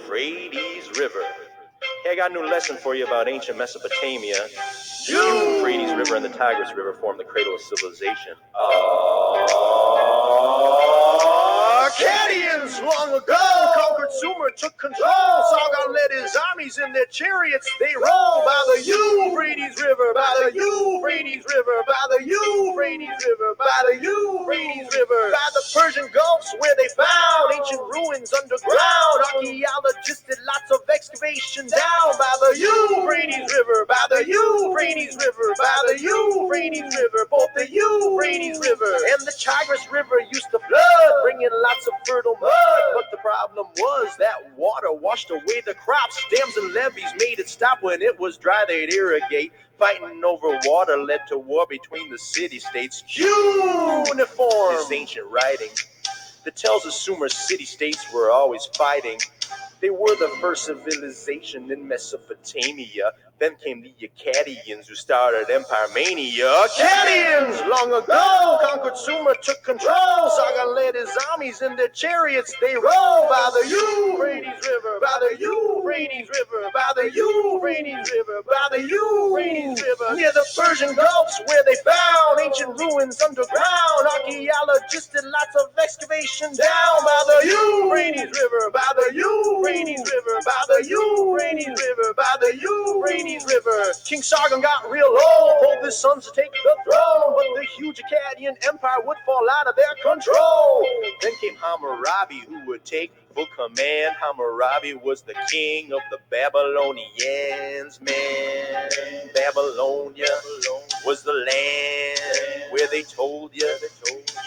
Euphrates River. Hey, I got a new lesson for you about ancient Mesopotamia. The Euphrates River and the Tigris River form the cradle of civilization. Akkadians long ago conquered Sumer, took control. Sargon led his armies in their chariots. They rolled by the Euphrates River, by the Euphrates River, by the Euphrates River, by the Euphrates River, by the Persian Gulfs where they found ancient ruins underground. Archaeologists did lots of excavation down by the Euphrates River, by the Euphrates River, by the Euphrates River, both the Euphrates River and the Tigris River used to flood, bringing lots of fertile mud. But the problem was that water washed away the crops. Dams and levees made it stop. When it was dry, they'd irrigate. Fighting over water led to war between the city-states. Cuneiform is ancient writing that tells us Sumer city-states were always fighting. They were the first civilization in Mesopotamia. Then came the Akkadians who started empire mania. Akkadians long ago conquered Sumer, took control. Sargon led his armies in their chariots. They rolled by the Euphrates River, by the Euphrates River, by the Euphrates River, by the Euphrates River, near the Persian Gulfs where they found ancient ruins underground. Archaeologists did lots of excavation down by the Euphrates River, by the Euphrates River, by the Euphrates River, by the Euphrates River. King Sargon got real old, told his sons to take the throne, but the huge Akkadian empire would fall out of their control. Then came Hammurabi, who would take full command. Hammurabi was the king of the Babylonians, man. Babylonia was the land where they told you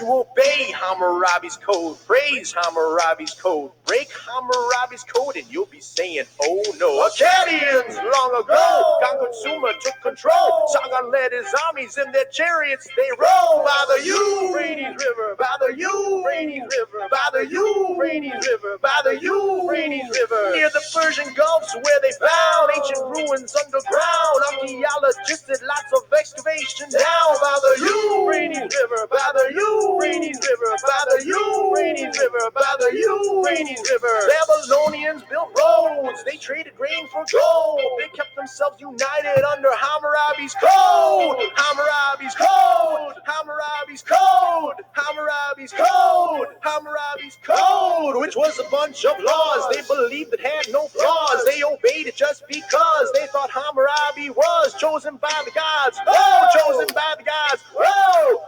obey Hammurabi's code, praise Hammurabi's code, break Hammurabi's code, and you'll be saying, oh no. Akkadians long ago conquered Sumer, took control. Sargon led his armies in their chariots. They rolled by the Euphrates River, by the Euphrates River, by the Euphrates River, by the Euphrates River, near the Persian Gulfs where they found ancient ruins underground. Archaeologists did lots of excavation down by the Euphrates River, by the Euphrates River, by the Euphrates River, by the Euphrates River. Babylonians built roads, they traded grain for gold. They kept themselves united under Hammurabi's code. Hammurabi's code, Hammurabi's code, Hammurabi's code, Hammurabi's code, which was a bunch of laws they believed that had no flaws. They obeyed it just because they thought Hammurabi was chosen by the gods. Oh, chosen by the gods. Oh,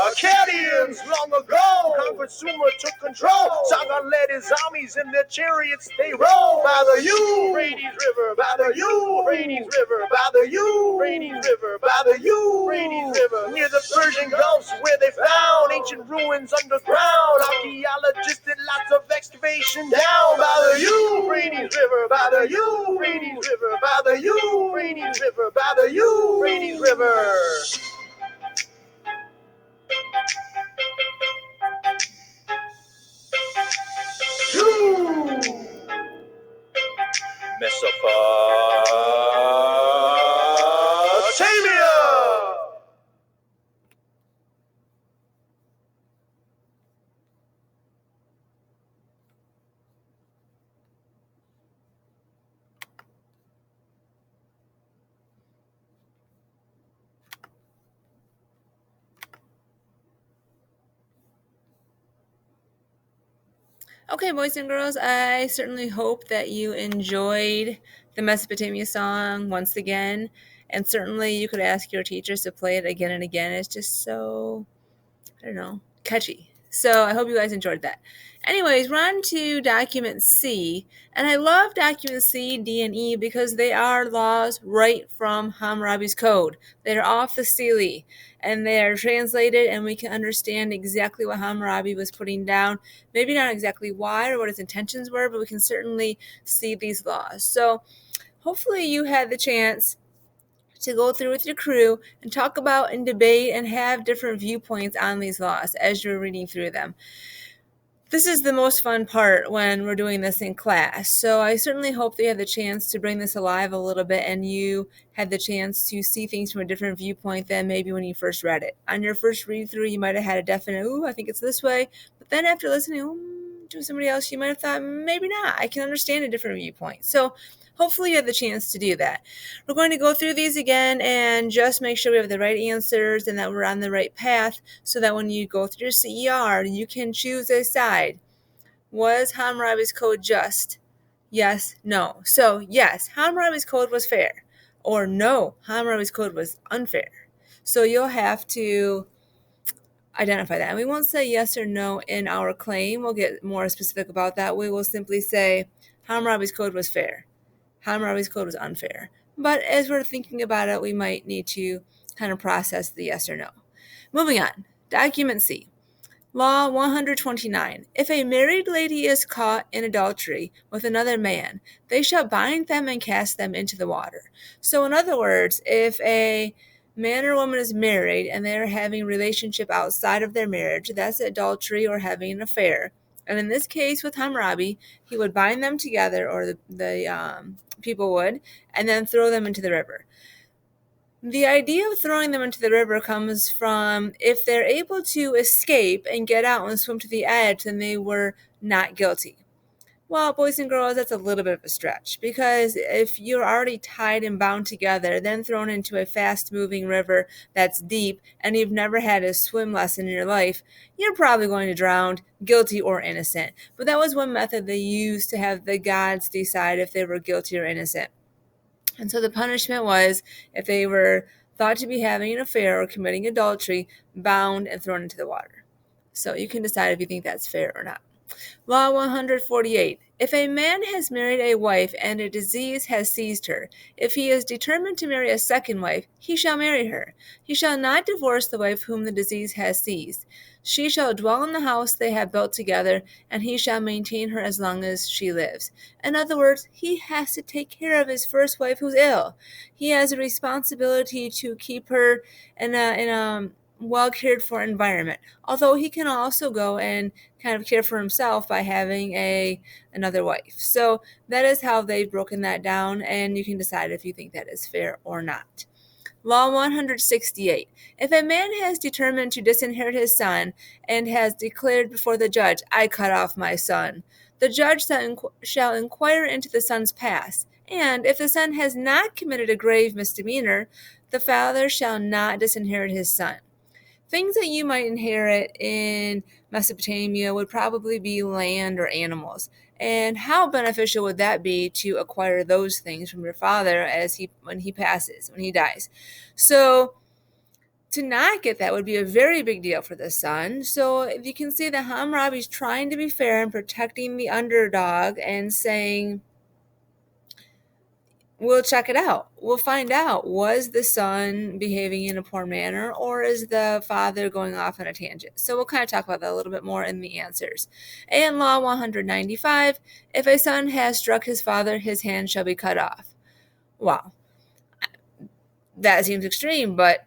Akkadians long ago conquered Sumer, took control. Sargon led his armies in their chariots. They rolled by the Euphrates River, by the Euphrates River, by the Euphrates River, by the Euphrates River, near the Persian Gulfs where they found ancient ruins underground. Archaeologists did lots of excavation down by the Euphrates River, by the Euphrates River, by the Euphrates River, by the Euphrates River. Mesopotamia! Okay, boys and girls, I certainly hope that you enjoyed the Mesopotamia song once again, and certainly you could ask your teachers to play it again and again. It's just so, catchy. So I hope you guys enjoyed that. Anyways, we're on to document C, and I love document C, D, and E because they are laws right from Hammurabi's code. They're off the stele, and they're translated, and we can understand exactly what Hammurabi was putting down. Maybe not exactly why or what his intentions were, but we can certainly see these laws. So hopefully you had the chance to go through with your crew and talk about and debate and have different viewpoints on these laws as you're reading through them. This is the most fun part when we're doing this in class. So I certainly hope that you had the chance to bring this alive a little bit and you had the chance to see things from a different viewpoint than maybe when you first read it. On your first read through, you might have had a definite, ooh, I think it's this way. But then after listening, to somebody else, you might have thought, maybe not. I can understand a different viewpoint. So hopefully you have the chance to do that. We're going to go through these again and just make sure we have the right answers and that we're on the right path so that when you go through your CER, you can choose a side. Was Hammurabi's code just? Yes, no. So yes, Hammurabi's code was fair. Or no, Hammurabi's code was unfair. So you'll have to identify that. And we won't say yes or no in our claim. We'll get more specific about that. We will simply say Hammurabi's code was fair. Hammurabi's code was unfair. But as we're thinking about it, we might need to kind of process the yes or no. Moving on. Document C. Law 129. If a married lady is caught in adultery with another man, they shall bind them and cast them into the water. So in other words, if a man or woman is married and they're having a relationship outside of their marriage, that's adultery or having an affair. And in this case with Hammurabi, he would bind them together, or the people would, and then throw them into the river. The idea of throwing them into the river comes from if they're able to escape and get out and swim to the edge, then they were not guilty. Well, boys and girls, that's a little bit of a stretch, because if you're already tied and bound together, then thrown into a fast-moving river that's deep, and you've never had a swim lesson in your life, you're probably going to drown, guilty or innocent. But that was one method they used to have the gods decide if they were guilty or innocent. And so the punishment was, if they were thought to be having an affair or committing adultery, bound and thrown into the water. So you can decide if you think that's fair or not. Law 148. If a man has married a wife and a disease has seized her, if he is determined to marry a second wife, he shall marry her. He shall not divorce the wife whom the disease has seized. She shall dwell in the house they have built together, and he shall maintain her as long as she lives. In other words, he has to take care of his first wife who's ill. He has a responsibility to keep her in a well cared for environment, although he can also go and kind of care for himself by having another wife. So that is how they've broken that down, and you can decide if you think that is fair or not. Law 168. If a man has determined to disinherit his son and has declared before the judge, I cut off my son, the judge shall inquire into the son's past, and if the son has not committed a grave misdemeanor, the father shall not disinherit his son. Things that you might inherit in Mesopotamia would probably be land or animals. And how beneficial would that be to acquire those things from your father when he passes, when he dies? So to not get that would be a very big deal for the son. So you can see that Hammurabi is trying to be fair and protecting the underdog and saying, we'll check it out. We'll find out, was the son behaving in a poor manner, or is the father going off on a tangent? So we'll kind of talk about that a little bit more in the answers. And Law 195, if a son has struck his father, his hand shall be cut off. Wow. That seems extreme, but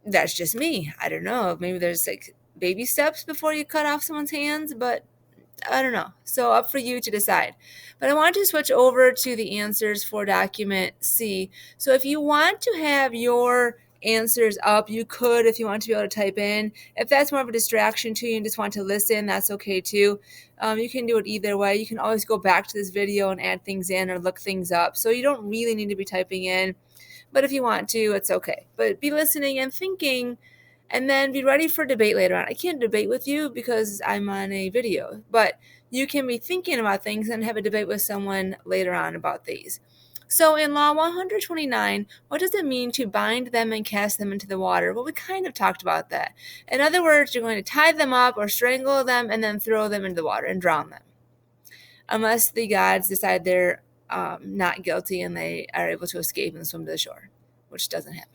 that's just me. I don't know. Maybe there's like baby steps before you cut off someone's hands, but I don't know. So up for you to decide. But I want to switch over to the answers for document C. So if you want to have your answers up, you could, if you want to be able to type in. If that's more of a distraction to you and just want to listen, that's okay too. You can do it either way. You can always go back to this video and add things in or look things up. So you don't really need to be typing in. But if you want to, it's okay. But be listening and thinking, and then be ready for debate later on. I can't debate with you because I'm on a video, but you can be thinking about things and have a debate with someone later on about these. So in Law 129, what does it mean to bind them and cast them into the water? Well, we kind of talked about that. In other words, you're going to tie them up or strangle them and then throw them into the water and drown them. Unless the gods decide they're not guilty and they are able to escape and swim to the shore, which doesn't happen.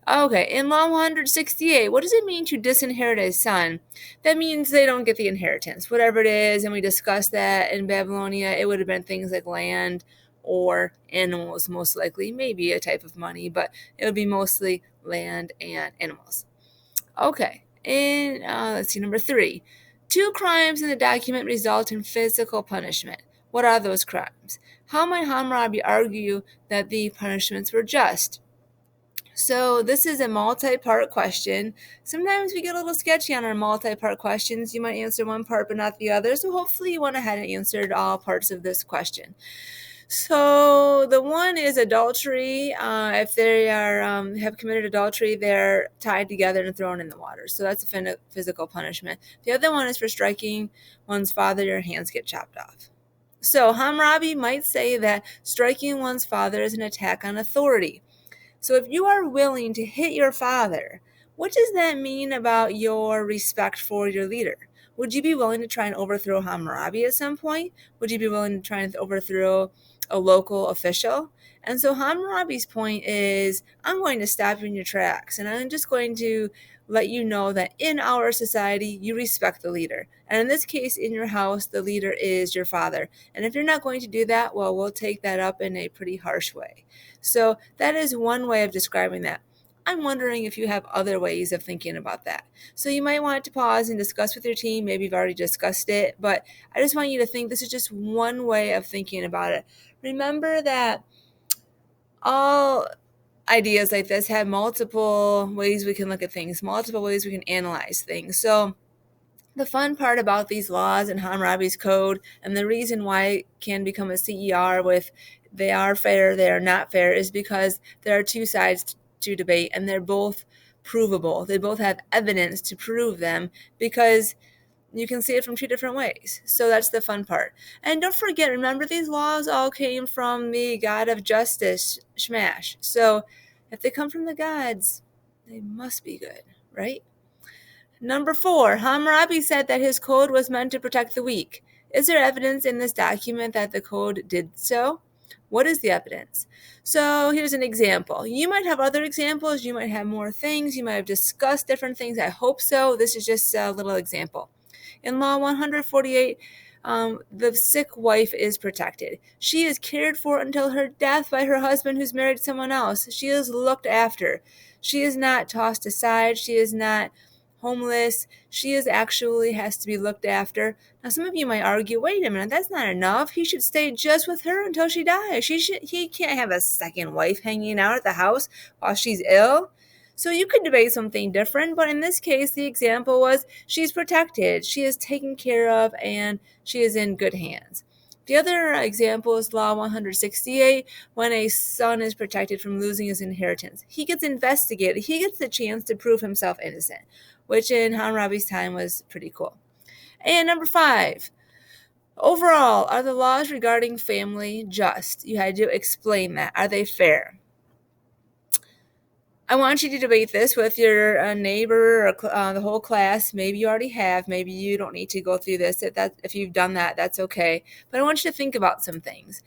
Okay, in Law 168, what does it mean to disinherit a son? That means they don't get the inheritance, whatever it is, and we discussed that in Babylonia. It would have been things like land or animals, most likely, maybe a type of money, but it would be mostly land and animals. Okay, and let's see, number 3. 2 crimes in the document result in physical punishment. What are those crimes? How might Hammurabi argue that the punishments were just? So this is a multi-part question. Sometimes we get a little sketchy on our multi-part questions. You might answer one part but not the other. So hopefully you went ahead and answered all parts of this question. So the one is adultery. If they are have committed adultery, they're tied together and thrown in the water. So that's a physical punishment. The other one is for striking one's father, your hands get chopped off. So Hammurabi might say that striking one's father is an attack on authority. So if you are willing to hit your father, what does that mean about your respect for your leader? Would you be willing to try and overthrow Hammurabi at some point? Would you be willing to try and overthrow a local official? And so Hammurabi's point is, I'm going to stop you in your tracks, and I'm just going to let you know that in our society, you respect the leader. And in this case, in your house, the leader is your father. And if you're not going to do that, well, we'll take that up in a pretty harsh way. So that is one way of describing that. I'm wondering if you have other ways of thinking about that. So you might want to pause and discuss with your team. Maybe you've already discussed it, but I just want you to think this is just one way of thinking about it. Remember that all ideas like this have multiple ways we can look at things, multiple ways we can analyze things. So the fun part about these laws and Hammurabi's code, and the reason why it can become a CER with they are fair, they are not fair, is because there are two sides to debate, and they're both provable. They both have evidence to prove them because you can see it from two different ways. So that's the fun part. And don't forget, remember, these laws all came from the god of justice, Shamash. So if they come from the gods, they must be good, right? Number 4, Hammurabi said that his code was meant to protect the weak. Is there evidence in this document that the code did so? What is the evidence? So here's an example. You might have other examples. You might have more things. You might have discussed different things. I hope so. This is just a little example. In Law 148, the sick wife is protected. She is cared for until her death by her husband who's married to someone else. She is looked after. She is not tossed aside. She is not homeless. She is actually has to be looked after. Now, some of you might argue, wait a minute, that's not enough. He should stay just with her until she dies. He can't have a second wife hanging out at the house while she's ill. So you could debate something different, but in this case, the example was she's protected, she is taken care of, and she is in good hands. The other example is Law 168, when a son is protected from losing his inheritance. He gets investigated. He gets the chance to prove himself innocent, which in Hammurabi's time was pretty cool. And number 5, overall, are the laws regarding family just? You had to explain that. Are they fair? I want you to debate this with your neighbor or the whole class. Maybe you already have. Maybe you don't need to go through this. If you've done that, that's okay. But I want you to think about some things.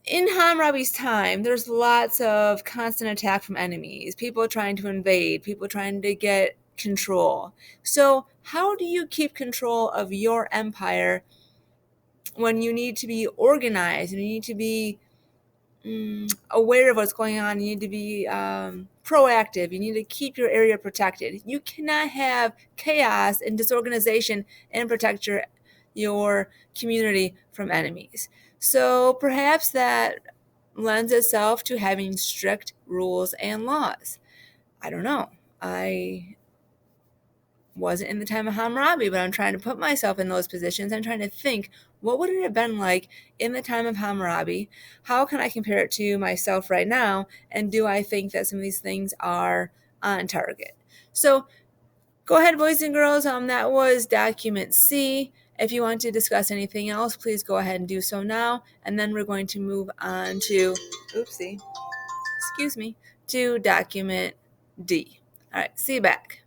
In Hammurabi's time, there's lots of constant attack from enemies, people trying to invade, people trying to get control. So how do you keep control of your empire when you need to be organized and you need to be aware of what's going on? You need to be proactive. You need to keep your area protected. You cannot have chaos and disorganization and protect your community from enemies. So perhaps that lends itself to having strict rules and laws. I don't know. I wasn't in the time of Hammurabi, but I'm trying to put myself in those positions. I'm trying to think, what would it have been like in the time of Hammurabi? How can I compare it to myself right now? And do I think that some of these things are on target? So go ahead, boys and girls. That was document C. If you want to discuss anything else, please go ahead and do so now. And then we're going to move on to, to document D. All right, see you back.